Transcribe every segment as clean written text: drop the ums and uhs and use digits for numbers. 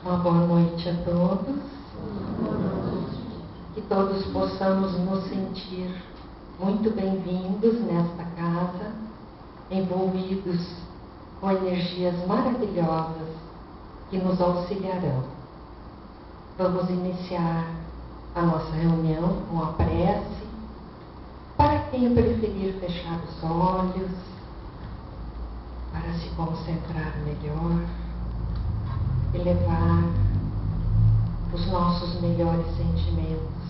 Uma boa noite a todos. Que todos possamos nos sentir muito bem-vindos nesta casa, envolvidos com energias maravilhosas que nos auxiliarão. Vamos iniciar a nossa reunião com a prece. Para quem preferir fechar os olhos, para se concentrar melhor, elevar os nossos melhores sentimentos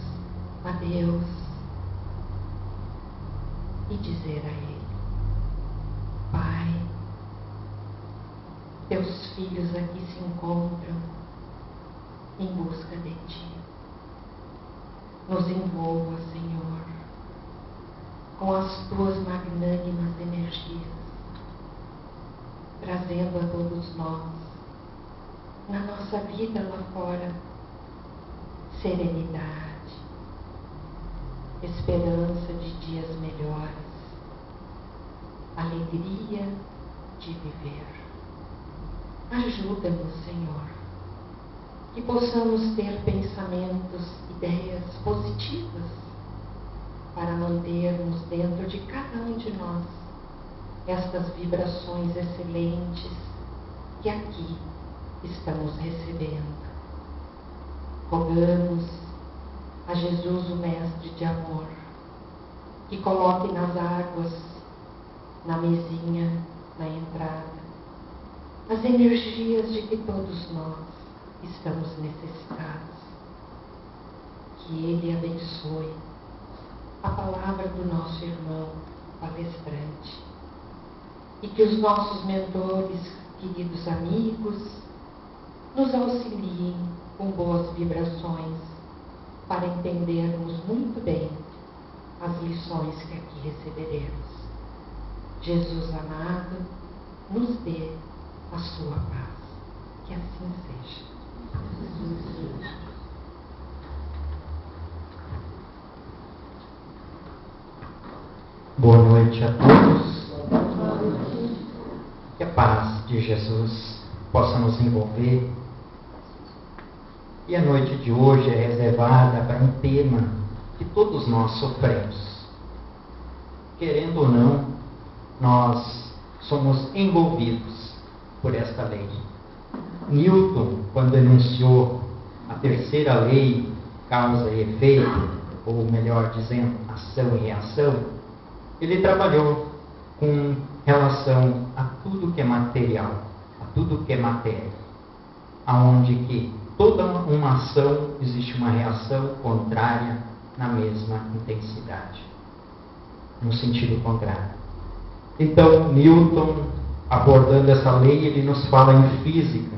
a Deus e dizer a Ele: Pai, teus filhos aqui se encontram em busca de Ti. Nos envolva, Senhor, com as Tuas magnânimas energias, trazendo a todos nós, na nossa vida lá fora, serenidade, esperança de dias melhores, alegria de viver. Ajuda-nos, Senhor, que possamos ter pensamentos, ideias positivas para mantermos dentro de cada um de nós estas vibrações excelentes que aqui estamos recebendo. Rogamos a Jesus, o Mestre de amor, que coloque nas águas, na mesinha, na entrada, as energias de que todos nós estamos necessitados. Que Ele abençoe a palavra do nosso irmão palestrante e que os nossos mentores, queridos amigos, nos auxiliem com boas vibrações para entendermos muito bem as lições que aqui receberemos. Jesus amado, nos dê a sua paz. Que assim seja. Boa noite a todos. Que a paz de Jesus possa nos envolver. E a noite de hoje é reservada para um tema que todos nós sofremos. Querendo ou não, nós somos envolvidos por esta lei. Newton, quando enunciou a terceira lei, causa e efeito, ou melhor dizendo, ação e reação, ele trabalhou com relação a tudo que é material, a tudo que é matéria, aonde que toda uma ação existe uma reação contrária na mesma intensidade, no sentido contrário. Então, Newton, abordando essa lei, ele nos fala em física,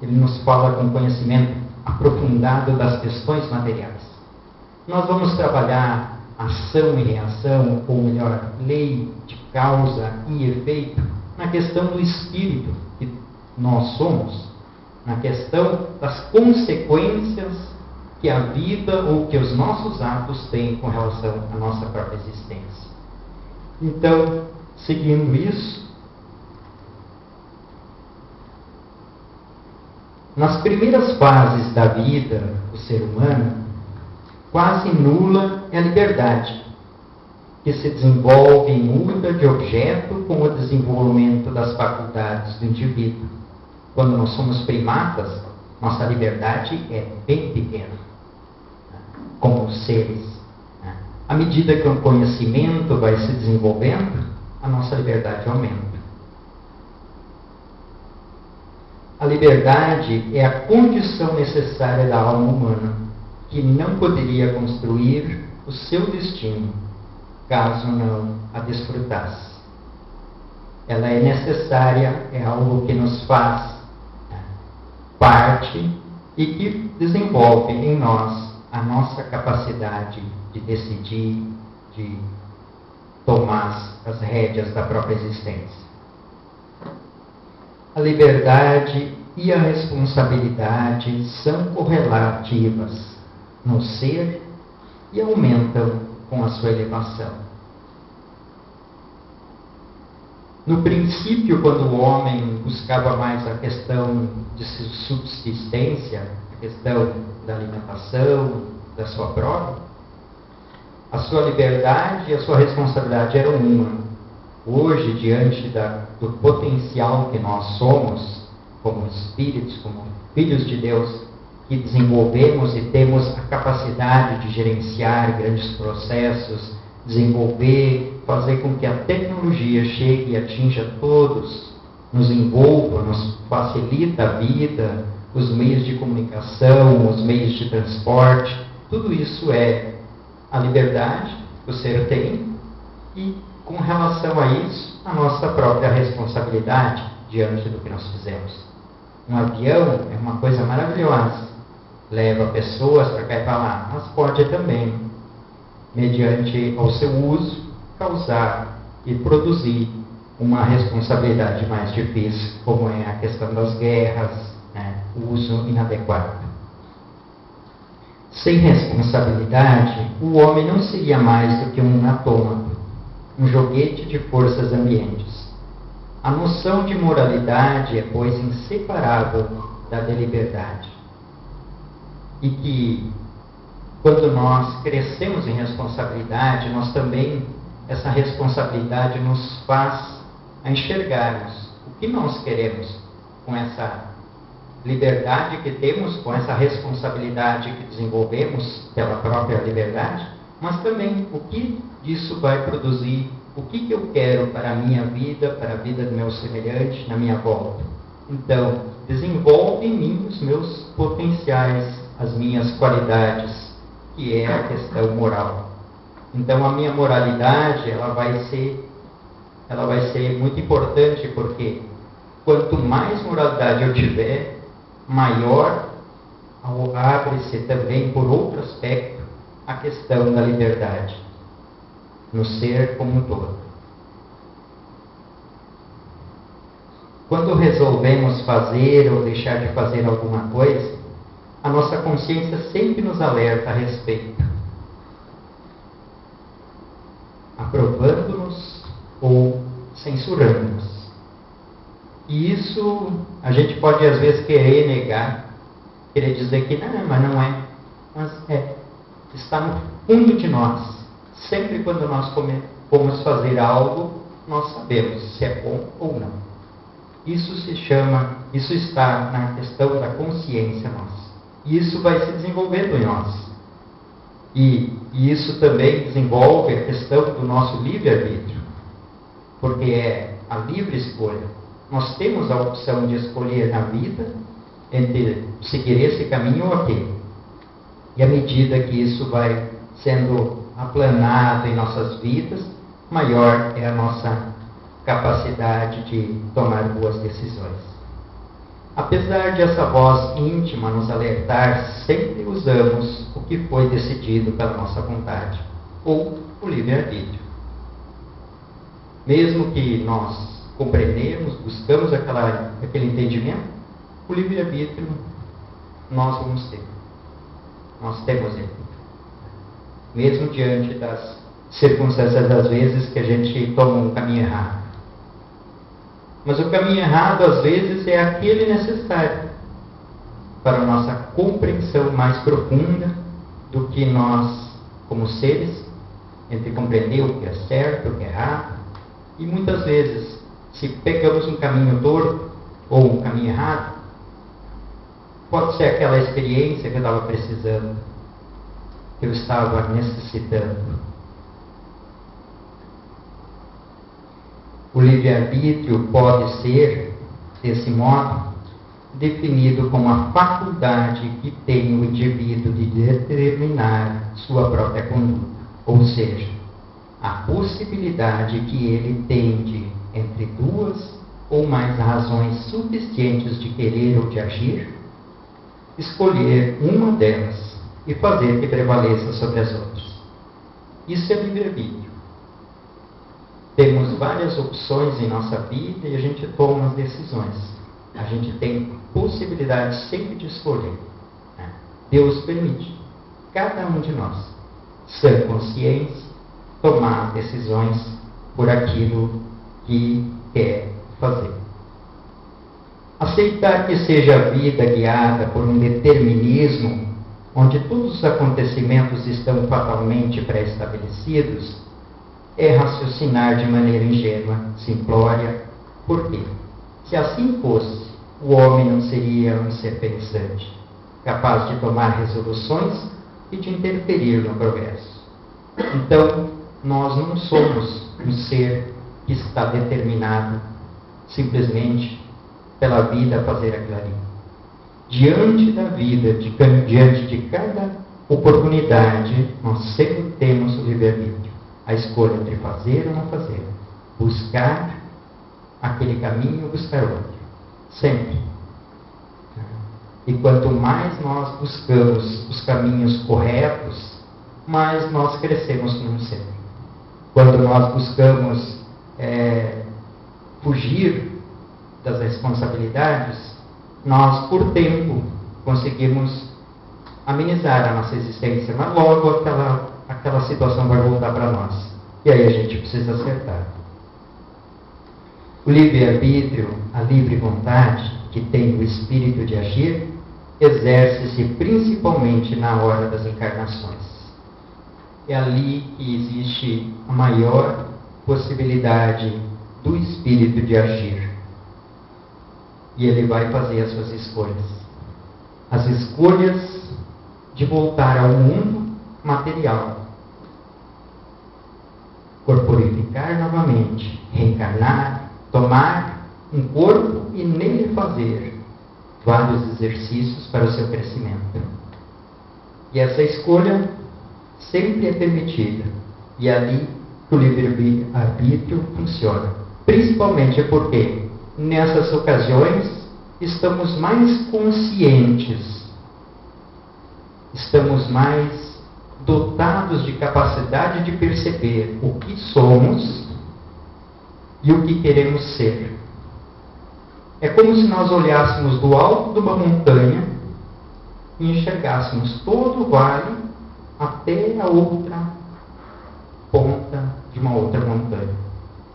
ele nos fala com conhecimento aprofundado das questões materiais. Nós vamos trabalhar ação e reação, ou melhor, lei de causa e efeito, na questão do espírito que nós somos, na questão das consequências que a vida ou que os nossos atos têm com relação à nossa própria existência. Então, seguindo isso, nas primeiras fases da vida do ser humano, quase nula é a liberdade, que se desenvolve e muda de objeto com o desenvolvimento das faculdades do indivíduo. Quando nós somos primatas, nossa liberdade é bem pequena, como seres. À medida que o conhecimento vai se desenvolvendo, a nossa liberdade aumenta. A liberdade é a condição necessária da alma humana, que não poderia construir o seu destino, caso não a desfrutasse. Ela é necessária, é algo que nos faz parte e que desenvolve em nós a nossa capacidade de decidir, de tomar as rédeas da própria existência. A liberdade e a responsabilidade são correlativas no ser e aumentam com a sua elevação. No princípio, quando o homem buscava mais a questão de subsistência, a questão da alimentação, da sua prole, a sua liberdade e a sua responsabilidade eram uma. Hoje, diante do potencial que nós somos, como espíritos, como filhos de Deus, que desenvolvemos e temos a capacidade de gerenciar grandes processos, desenvolver, fazer com que a tecnologia chegue e atinja todos, nos envolva, nos facilita a vida, os meios de comunicação, os meios de transporte, tudo isso é a liberdade que o ser tem e, com relação a isso, a nossa própria responsabilidade diante do que nós fizemos. Um avião é uma coisa maravilhosa, leva pessoas para cá e para lá, mas pode também, mediante ao seu uso, causar e produzir uma responsabilidade mais difícil, como é a questão das guerras, né? O uso inadequado. Sem responsabilidade, o homem não seria mais do que um autômato, um joguete de forças ambientes. A noção de moralidade é, pois, inseparável da de liberdade. E que, quando nós crescemos em responsabilidade, nós também, essa responsabilidade nos faz a enxergarmos o que nós queremos com essa liberdade que temos, com essa responsabilidade que desenvolvemos pela própria liberdade, mas também o que disso vai produzir, o que eu quero para a minha vida, para a vida do meu semelhante, na minha volta. Então, desenvolve em mim os meus potenciais, as minhas qualidades, que é a questão moral. Então, a minha moralidade, ela vai ser muito importante, porque quanto mais moralidade eu tiver, maior abre-se também, por outro aspecto, a questão da liberdade no ser como um todo. Quando resolvemos fazer ou deixar de fazer alguma coisa, a nossa consciência sempre nos alerta a respeito, aprovando-nos ou censurando-nos. E isso a gente pode às vezes querer negar, querer dizer que não, mas não é. Mas está no fundo de nós. Sempre quando nós formos fazer algo, nós sabemos se é bom ou não. Isso está na questão da consciência nossa. E isso vai se desenvolvendo em nós. E isso também desenvolve a questão do nosso livre-arbítrio, porque é a livre escolha. Nós temos a opção de escolher na vida entre seguir esse caminho ou aquele. E à medida que isso vai sendo aplanado em nossas vidas, maior é a nossa capacidade de tomar boas decisões. Apesar de essa voz íntima nos alertar, sempre usamos o que foi decidido pela nossa vontade, ou o livre-arbítrio. Mesmo que nós compreendemos, buscamos aquele entendimento, o livre-arbítrio nós vamos ter. Nós temos ele. Mesmo diante das circunstâncias, às vezes, que a gente toma um caminho errado. Mas o caminho errado, às vezes, é aquele necessário para a nossa compreensão mais profunda do que nós, como seres, entre compreender o que é certo, o que é errado. E muitas vezes, se pegamos um caminho torto ou um caminho errado, pode ser aquela experiência que eu estava precisando, que eu estava necessitando. O livre-arbítrio pode ser, desse modo, definido como a faculdade que tem o indivíduo de determinar sua própria conduta, ou seja, a possibilidade que ele tem de, entre duas ou mais razões suficientes de querer ou de agir, escolher uma delas e fazer que prevaleça sobre as outras. Isso é livre-arbítrio. Temos várias opções em nossa vida e a gente toma as decisões. A gente tem possibilidade sempre de escolher. Deus permite, cada um de nós, sã consciência, tomar decisões por aquilo que quer fazer. Aceitar que seja a vida guiada por um determinismo, onde todos os acontecimentos estão fatalmente pré-estabelecidos, é raciocinar de maneira ingênua, simplória. Por quê? Se assim fosse, o homem não seria um ser pensante, capaz de tomar resoluções e de interferir no progresso. Então, nós não somos um ser que está determinado simplesmente pela vida a fazer aquilo ali. Diante da vida, diante de cada oportunidade, nós sempre temos o livre-arbítrio. A escolha entre fazer ou não fazer. Buscar aquele caminho ou buscar outro. Sempre. E quanto mais nós buscamos os caminhos corretos, mais nós crescemos como ser. Quando nós buscamos fugir das responsabilidades, nós, por tempo, conseguimos amenizar a nossa existência, mas logo aquela situação vai voltar para nós. E aí a gente precisa acertar. O livre-arbítrio, a livre vontade, que tem o espírito de agir, exerce-se principalmente na hora das encarnações. É ali que existe a maior possibilidade do espírito de agir. E ele vai fazer as suas escolhas. As escolhas de voltar ao mundo material. Corporificar novamente, reencarnar, tomar um corpo e nele fazer vários exercícios para o seu crescimento. E essa escolha sempre é permitida. E é ali que o livre-arbítrio funciona. Principalmente porque nessas ocasiões estamos mais conscientes, estamos mais dotados de capacidade de perceber o que somos e o que queremos ser. É como se nós olhássemos do alto de uma montanha e enxergássemos todo o vale até a outra ponta de uma outra montanha.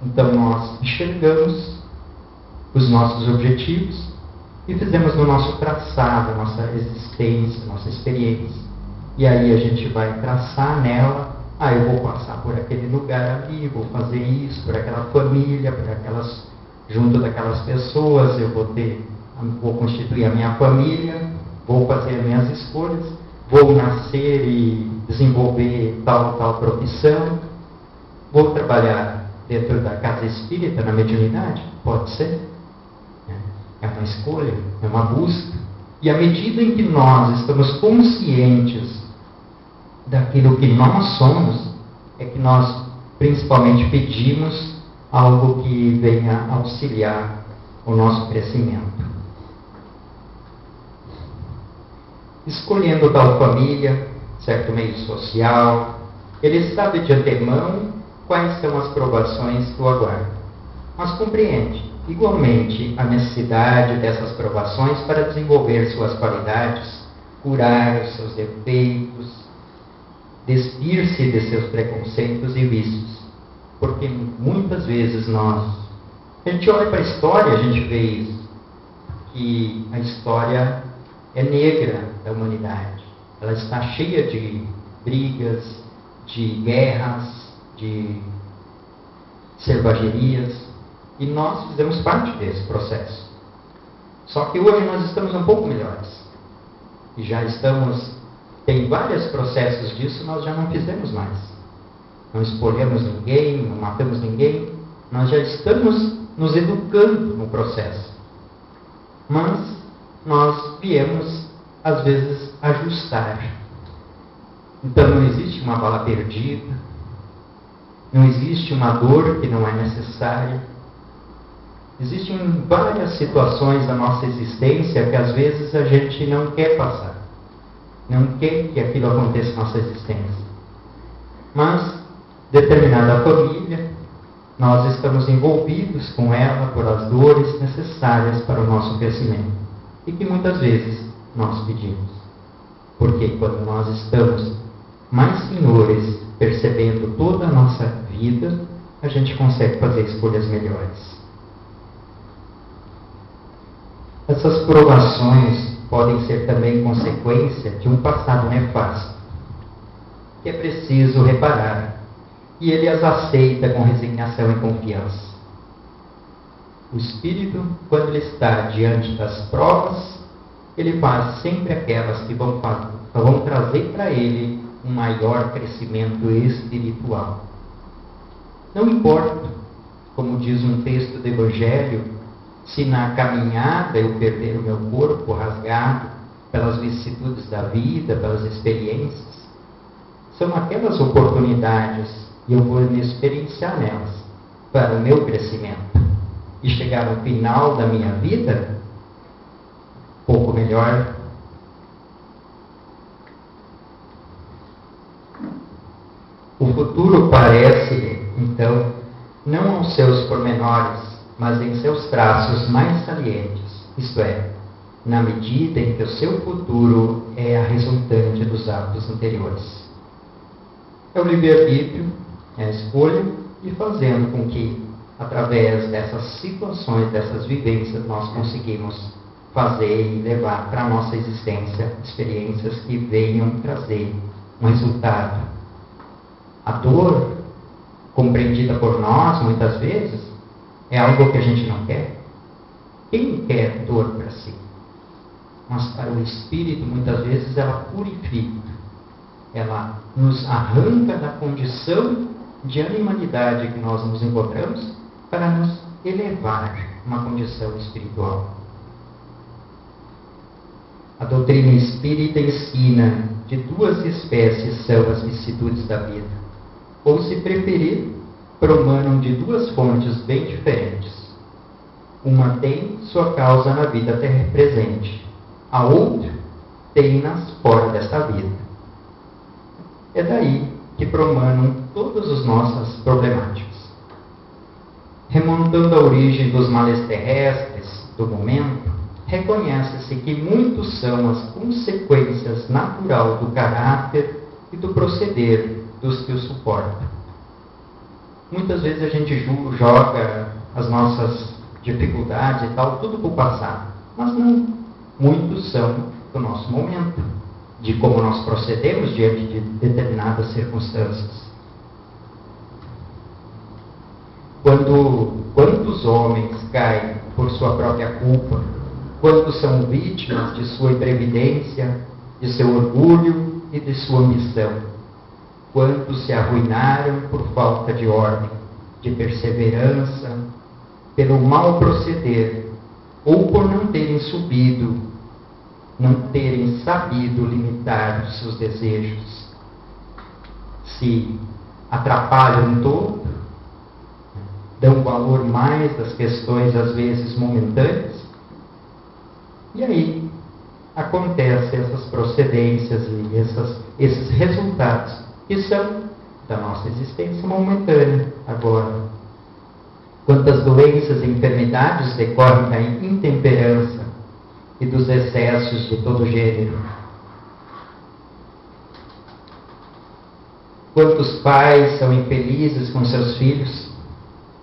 Então nós enxergamos os nossos objetivos e fizemos no nosso traçado, nossa existência, nossa experiência. E aí a gente vai traçar nela, eu vou passar por aquele lugar ali, vou fazer isso, por aquela família, junto daquelas pessoas, eu vou constituir a minha família, vou fazer as minhas escolhas, vou nascer e desenvolver tal profissão, vou trabalhar dentro da casa espírita, na mediunidade, pode ser. É uma escolha, é uma busca. E à medida em que nós estamos conscientes daquilo que nós somos, é que nós principalmente pedimos algo que venha auxiliar o nosso crescimento. Escolhendo tal família, certo meio social, ele sabe de antemão quais são as provações que o aguardam, mas compreende igualmente a necessidade dessas provações para desenvolver suas qualidades, curar os seus defeitos, despir-se de seus preconceitos e vícios. Porque muitas vezes a gente olha para a história, a gente vê isso, que a história é negra da humanidade. Ela está cheia de brigas, de guerras, de selvagerias. E nós fizemos parte desse processo. Só que hoje nós estamos um pouco melhores. E já tem vários processos disso, nós já não fizemos mais. Não escolhemos ninguém, não matamos ninguém. Nós já estamos nos educando no processo. Mas nós viemos, às vezes, ajustar. Então não existe uma bala perdida. Não existe uma dor que não é necessária. Existem várias situações da nossa existência que às vezes a gente não quer passar. Não quer que aquilo aconteça na nossa existência. Mas, determinada família, nós estamos envolvidos com ela por as dores necessárias para o nosso crescimento. E que muitas vezes nós pedimos. Porque quando nós estamos mais senhores, percebendo toda a nossa vida, a gente consegue fazer escolhas melhores. Essas provações podem ser também consequência de um passado nefasto, que é preciso reparar, e ele as aceita com resignação e confiança. O espírito, quando ele está diante das provas, ele faz sempre aquelas que vão trazer para ele um maior crescimento espiritual. Não importa, como diz um texto do Evangelho, se na caminhada eu perder o meu corpo rasgado pelas vicissitudes da vida, pelas experiências, são aquelas oportunidades e eu vou me experienciar nelas para o meu crescimento e chegar no final da minha vida pouco melhor. O futuro parece, então, não aos seus pormenores, mas em seus traços mais salientes, isto é, na medida em que o seu futuro é a resultante dos atos anteriores. É o livre-arbítrio, é a escolha, e fazendo com que, através dessas situações, dessas vivências, nós conseguimos fazer e levar para a nossa existência experiências que venham trazer um resultado. A dor, compreendida por nós, muitas vezes, é algo que a gente não quer. Quem quer dor para si? Mas para o espírito, muitas vezes, ela purifica. Ela nos arranca da condição de animalidade que nós nos encontramos para nos elevar a uma condição espiritual. A doutrina espírita ensina de duas espécies são as vicissitudes da vida. Ou, se preferir, promanam de duas fontes bem diferentes. Uma tem sua causa na vida presente, a outra tem-nas fora desta vida. É daí que promanam todas as nossas problemáticas. Remontando à origem dos males terrestres do momento, reconhece-se que muitos são as consequências natural do caráter e do proceder dos que o suportam. Muitas vezes a gente joga as nossas dificuldades e tal, tudo para o passado. Mas não. Muitos são do nosso momento, de como nós procedemos diante de determinadas circunstâncias. Quantos homens caem por sua própria culpa? Quantos são vítimas de sua imprevidência, de seu orgulho e de sua ambição? Quantos se arruinaram por falta de ordem, de perseverança, pelo mau proceder, ou por não terem sabido limitar os seus desejos. Se atrapalham todo, dão valor mais das questões, às vezes, momentâneas, e aí acontecem essas procedências e esses resultados que são da nossa existência momentânea agora. Quantas doenças e enfermidades decorrem da intemperança e dos excessos de todo gênero. Quantos pais são infelizes com seus filhos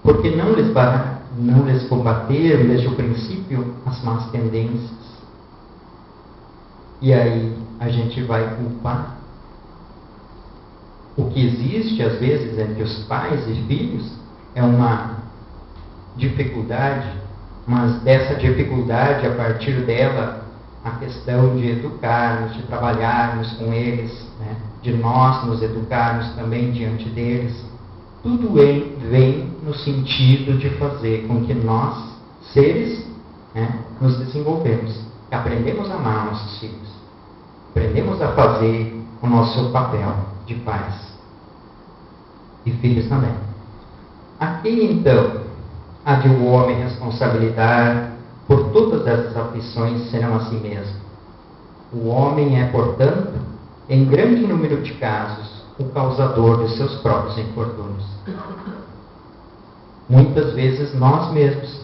porque não lhes combateram desde o princípio as más tendências. E aí a gente vai culpar. O que existe, às vezes, entre os pais e filhos é uma dificuldade, mas dessa dificuldade, a partir dela, a questão de educarmos, de trabalharmos com eles, né? De nós nos educarmos também diante deles, tudo vem no sentido de fazer com que nós, seres, né, nos desenvolvemos, que aprendemos a amar nossos filhos, aprendemos a fazer o nosso papel de pais e filhos também. Aqui, então, há de o homem responsabilizar por todas essas aflições serão a si mesmo. O homem é, portanto, em grande número de casos, o causador dos seus próprios infortúnios. Muitas vezes nós mesmos.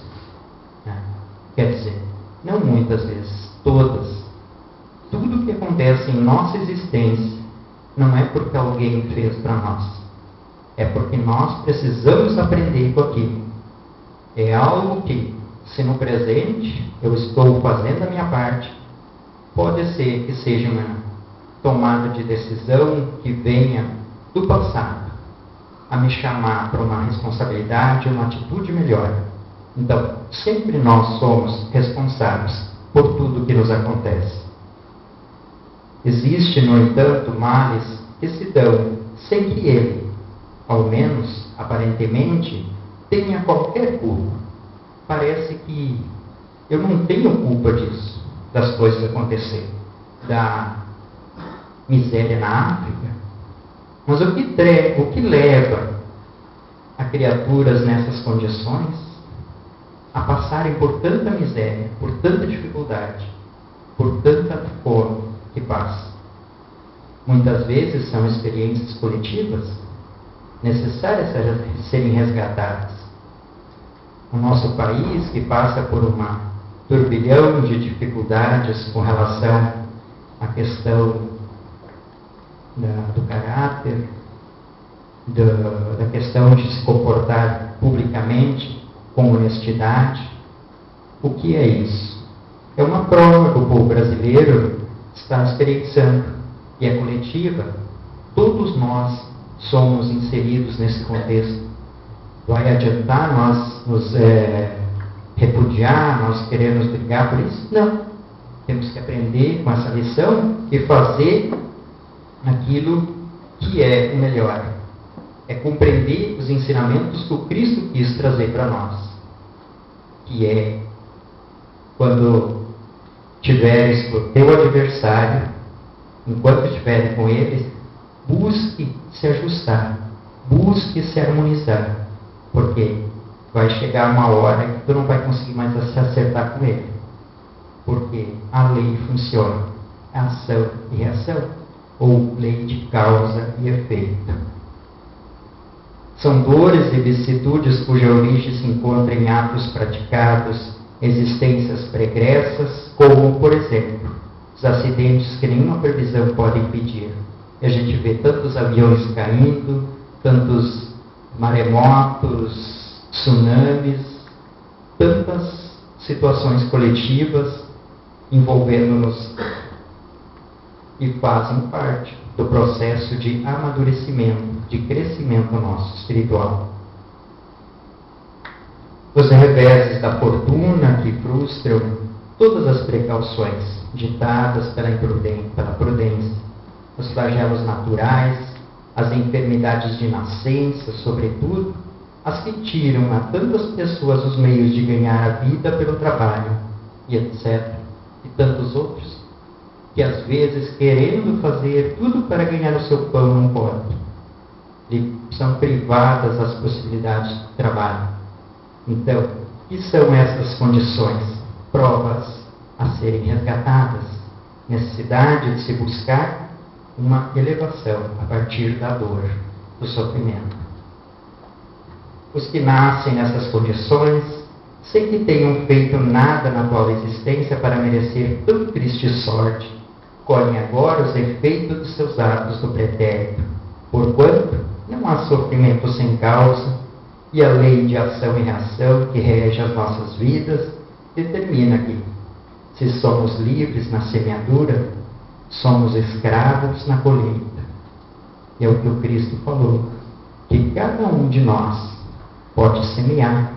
Quer dizer, não muitas vezes, todas. Tudo que acontece em nossa existência não é porque alguém fez para nós. É porque nós precisamos aprender com aquilo. É algo que, se no presente eu estou fazendo a minha parte, pode ser que seja uma tomada de decisão que venha do passado a me chamar para uma responsabilidade, uma atitude melhor. Então, sempre nós somos responsáveis por tudo que nos acontece. Existe, no entanto, males que se dão sem que ele, ao menos aparentemente, tenha qualquer culpa. Parece que eu não tenho culpa disso, das coisas acontecerem, da miséria na África. Mas o que leva a criaturas nessas condições a passarem por tanta miséria, por tanta dificuldade, por tanta fome que passa? Muitas vezes são experiências coletivas necessárias a serem resgatadas. O nosso país, que passa por uma turbilhão de dificuldades com relação à questão do caráter, da questão de se comportar publicamente com honestidade. O que é isso? É uma prova que o povo brasileiro está experienciando, e é coletiva. Todos nós somos inseridos nesse contexto. Vai adiantar nós nos repudiar, nós queremos brigar por isso? Não. Temos que aprender com essa lição e fazer aquilo que é o melhor. É compreender os ensinamentos que o Cristo quis trazer para nós. Que é, quando tiveres com o teu adversário, enquanto estiver com ele, busque se ajustar, busque se harmonizar, porque vai chegar uma hora que tu não vai conseguir mais se acertar com ele, porque a lei funciona, ação e reação, ou lei de causa e efeito. São dores e vicissitudes cuja origem se encontra em atos praticados, existências pregressas, como, por exemplo, os acidentes que nenhuma previsão pode impedir. E a gente vê tantos aviões caindo, tantos maremotos, tsunamis, tantas situações coletivas envolvendo-nos e fazem parte do processo de amadurecimento, de crescimento nosso espiritual. Os reveses da fortuna que frustram todas as precauções ditadas pela prudência, os flagelos naturais, as enfermidades de nascença, sobretudo, as que tiram a tantas pessoas os meios de ganhar a vida pelo trabalho, e etc., e tantos outros, que às vezes, querendo fazer tudo para ganhar o seu pão, não podem. E são privadas as possibilidades de trabalho. Então, o que são essas condições? Provas a serem resgatadas. Necessidade de se buscar uma elevação a partir da dor, do sofrimento. Os que nascem nessas condições, sem que tenham feito nada na atual existência para merecer tão triste sorte, colhem agora os efeitos de seus atos do pretérito, porquanto não há sofrimento sem causa, e a lei de ação e reação que rege as nossas vidas determina que, se somos livres na semeadura, somos escravos na colheita. E é o que o Cristo falou, que cada um de nós pode semear,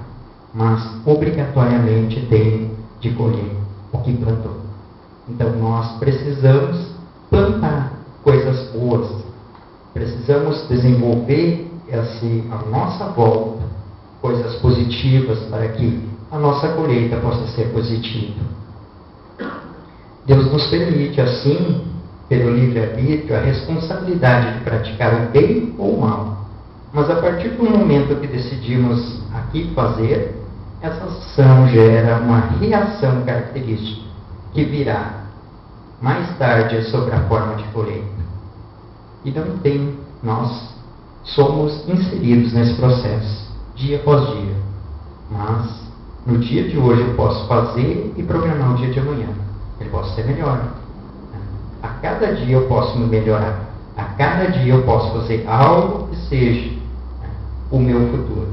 mas obrigatoriamente tem de colher o que plantou. Então nós precisamos plantar coisas boas, precisamos desenvolver à nossa volta coisas positivas para que a nossa colheita possa ser positiva. Deus nos permite, assim, pelo livre-arbítrio, a responsabilidade de praticar o bem ou o mal. Mas a partir do momento que decidimos aqui fazer, essa ação gera uma reação característica, que virá mais tarde sobre a forma de colheita. E não tem, nós somos inseridos nesse processo, dia após dia. Mas, no dia de hoje eu posso fazer e programar o dia de amanhã. Ele pode ser melhor. A cada dia eu posso me melhorar. A cada dia eu posso fazer algo que seja o meu futuro.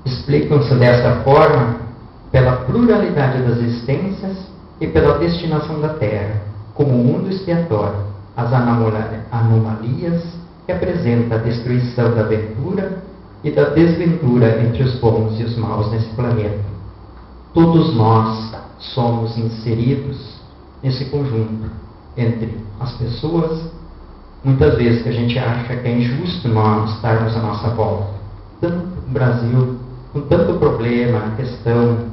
Explicam-se dessa forma pluralidade das existências e pela destinação da Terra, como mundo expiatório, as anomalias que apresenta a destruição da ventura e da desventura entre os bons e os maus nesse planeta. Todos nós somos inseridos nesse conjunto entre as pessoas. Muitas vezes que a gente acha que é injusto nós estarmos à nossa volta, tanto no Brasil, com tanto problema, questão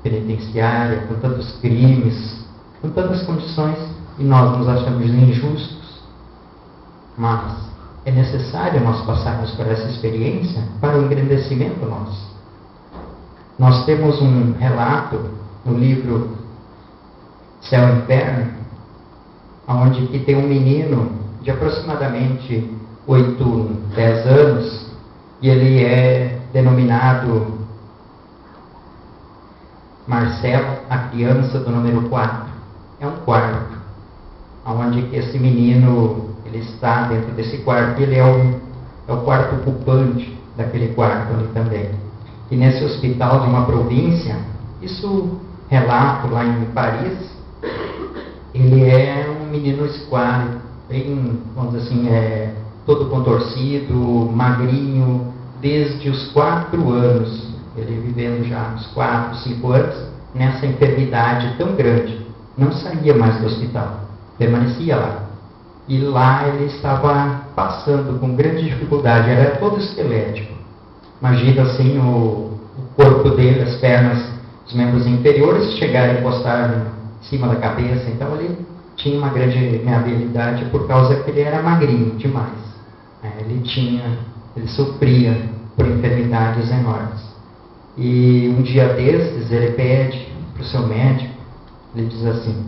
penitenciária, com tantos crimes, com tantas condições, e nós nos achamos injustos. Mas é necessário nós passarmos por essa experiência para o engrandecimento nosso. Nós temos um relato no livro Céu e Inferno, onde que tem um menino de aproximadamente 8, 10 anos, e ele é denominado Marcelo, a criança do número 4. É um quarto, onde esse menino, ele está dentro desse quarto, e ele é o quarto ocupante daquele quarto ali também. E nesse hospital de uma província, isso relato lá em Paris, ele é um menino esquálido, bem, vamos dizer assim, todo contorcido, magrinho, desde os 4 anos, ele vivendo já uns 4, 5 anos, nessa enfermidade tão grande. Não saía mais do hospital, permanecia lá. E lá ele estava passando com grande dificuldade, era todo esquelético. Imagina assim o corpo dele, as pernas, os membros inferiores chegaram a encostar em cima da cabeça. Então ele tinha uma grande inabilidade por causa que ele era magrinho demais. Ele sofria por enfermidades enormes. E um dia desses ele pede para o seu médico, ele diz assim,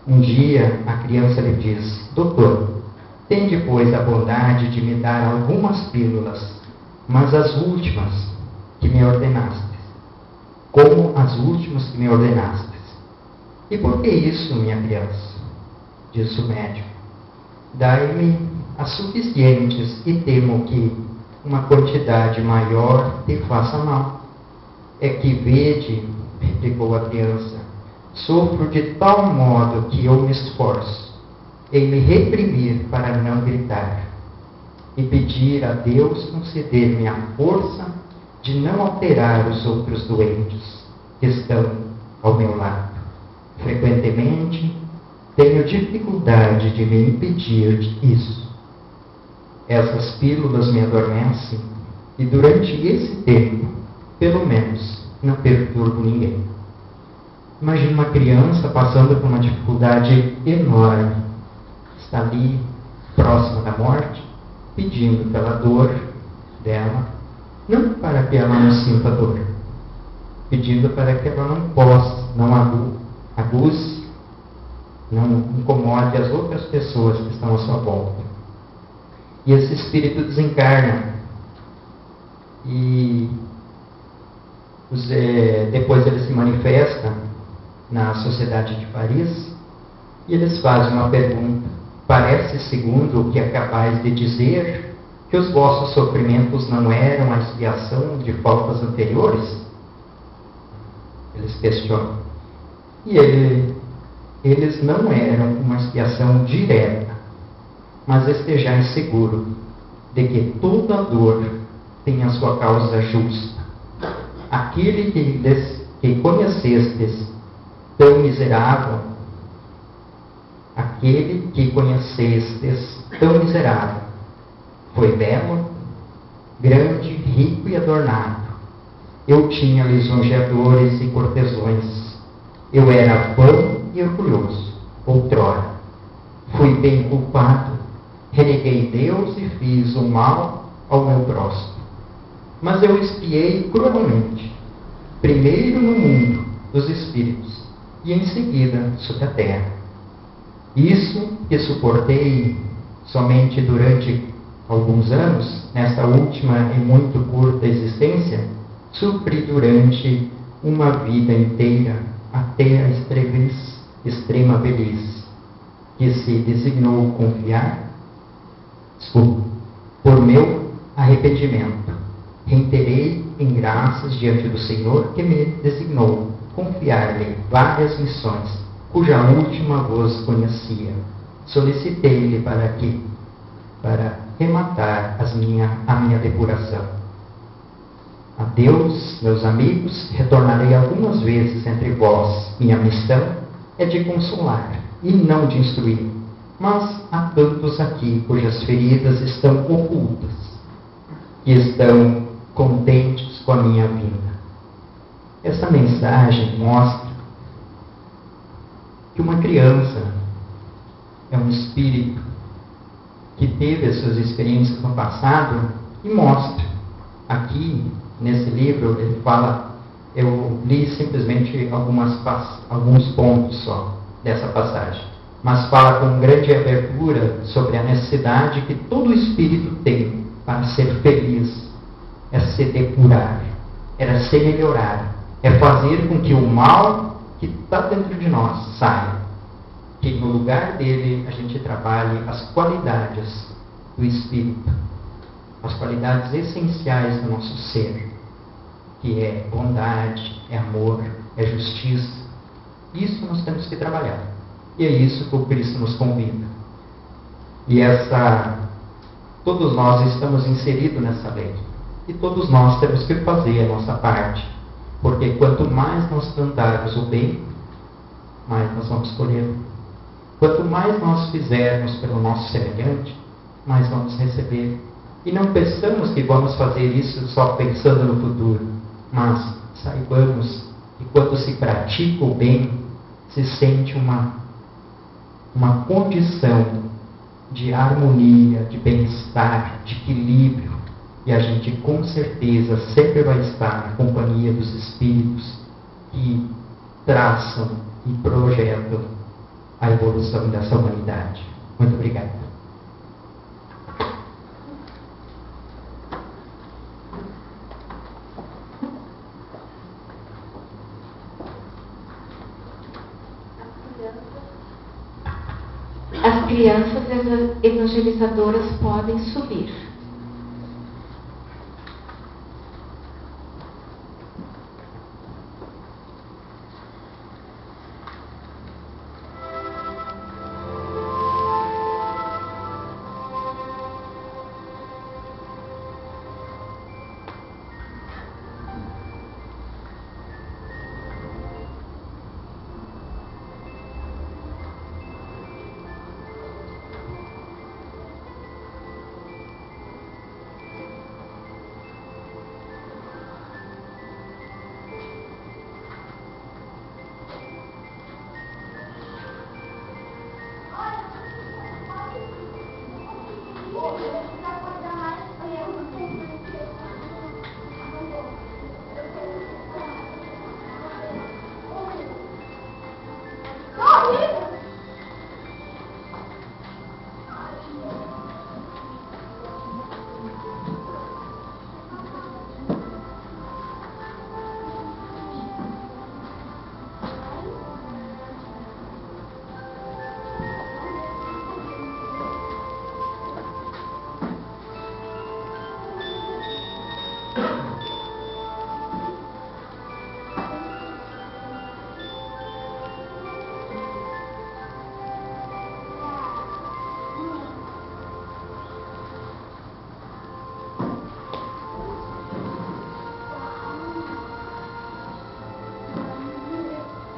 um dia a criança lhe diz, doutor, tem depois a bondade de me dar algumas pílulas, mas as últimas que me ordenastes, como as últimas que me ordenastes. E por que isso, minha criança? Diz o médico. Dai-me as suficientes e temo que uma quantidade maior te faça mal. É que vede, replicou a criança, sofro de tal modo que eu me esforço em me reprimir para não gritar e pedir a Deus conceder-me a força de não alterar os outros doentes que estão ao meu lado. Frequentemente tenho dificuldade de me impedir isso. Essas pílulas me adormecem e durante esse tempo, pelo menos, não perturbo ninguém. Imagine uma criança passando por uma dificuldade enorme. Está ali, próxima da morte, pedindo pela dor dela, não para que ela não sinta dor, pedindo para que ela não possa, não abuse, não incomode as outras pessoas que estão à sua volta. E esse espírito desencarna. E depois ele se manifesta na Sociedade de Paris e eles fazem uma pergunta. Parece, segundo o que é capaz de dizer, que os vossos sofrimentos não eram a expiação de faltas anteriores? Eles questionam. E eles não eram uma expiação direta, mas estejais seguro de que toda dor tem a sua causa justa. Aquele que conhecestes tão miserável, foi belo, grande, rico e adornado. Eu tinha lisonjeadores e cortesões. Eu era vão e orgulhoso, outrora. Fui bem culpado, reneguei Deus e fiz o mal ao meu próximo. Mas eu expiei cruelmente, primeiro no mundo dos espíritos e em seguida sobre a terra. Isso que suportei somente durante alguns anos, nesta última e muito curta existência, supri durante uma vida inteira até a extrema velhice, que se designou confiar, por meu arrependimento. Reiterei em graças diante do Senhor que me designou confiar-lhe várias missões, cuja última voz conhecia. Solicitei-lhe para rematar a minha depuração. Adeus, meus amigos, retornarei algumas vezes entre vós. Minha missão é de consolar e não de instruir. Mas há tantos aqui cujas feridas estão ocultas, que estão contentes com a minha vinda. Essa mensagem mostra que uma criança é um espírito que teve as suas experiências no passado e mostra. Aqui, nesse livro, ele fala, eu li simplesmente alguns pontos só dessa passagem, mas fala com grande abertura sobre a necessidade que todo espírito tem para ser feliz, é se depurar, é se melhorar, é fazer com que o mal que está dentro de nós saia, que no lugar dele a gente trabalhe as qualidades do espírito, as qualidades essenciais do nosso ser, que é bondade, é amor, é justiça. Isso nós temos que trabalhar. E é isso que o Cristo nos convida. E todos nós estamos inseridos nessa lei. E todos nós temos que fazer a nossa parte. Porque quanto mais nós plantarmos o bem, mais nós vamos colher. Quanto mais nós fizermos pelo nosso semelhante, mais vamos receber. E não pensamos que vamos fazer isso só pensando no futuro, mas saibamos que quando se pratica o bem, se sente uma condição de harmonia, de bem-estar, de equilíbrio, e a gente com certeza sempre vai estar na companhia dos espíritos que traçam e projetam a evolução dessa humanidade. Muito obrigado. As crianças evangelizadoras podem subir.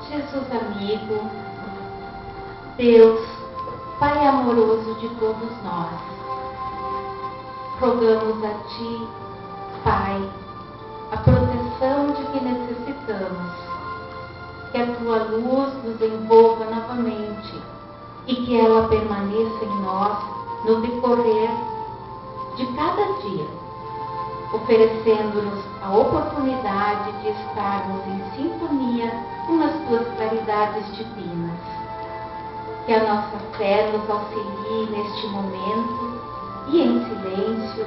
Jesus amigo, Deus, Pai amoroso de todos nós, rogamos a Ti, Pai, a proteção de que necessitamos, que a Tua luz nos envolva novamente e que ela permaneça em nós no decorrer de cada dia, oferecendo-nos a oportunidade de estarmos em sintonia com as Tuas claridades divinas. Que a nossa fé nos auxilie neste momento e em silêncio,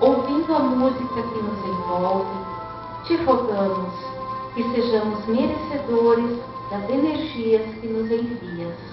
ouvindo a música que nos envolve, te rogamos que sejamos merecedores das energias que nos envias.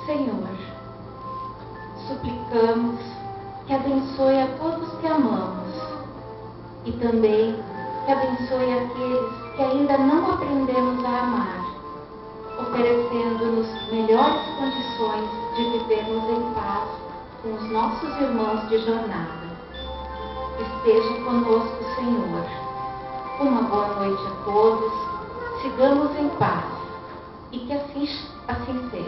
Senhor, suplicamos que abençoe a todos que amamos e também que abençoe aqueles que ainda não aprendemos a amar, oferecendo-nos melhores condições de vivermos em paz com os nossos irmãos de jornada. Esteja conosco, Senhor. Uma boa noite a todos. Sigamos em paz e que assim seja.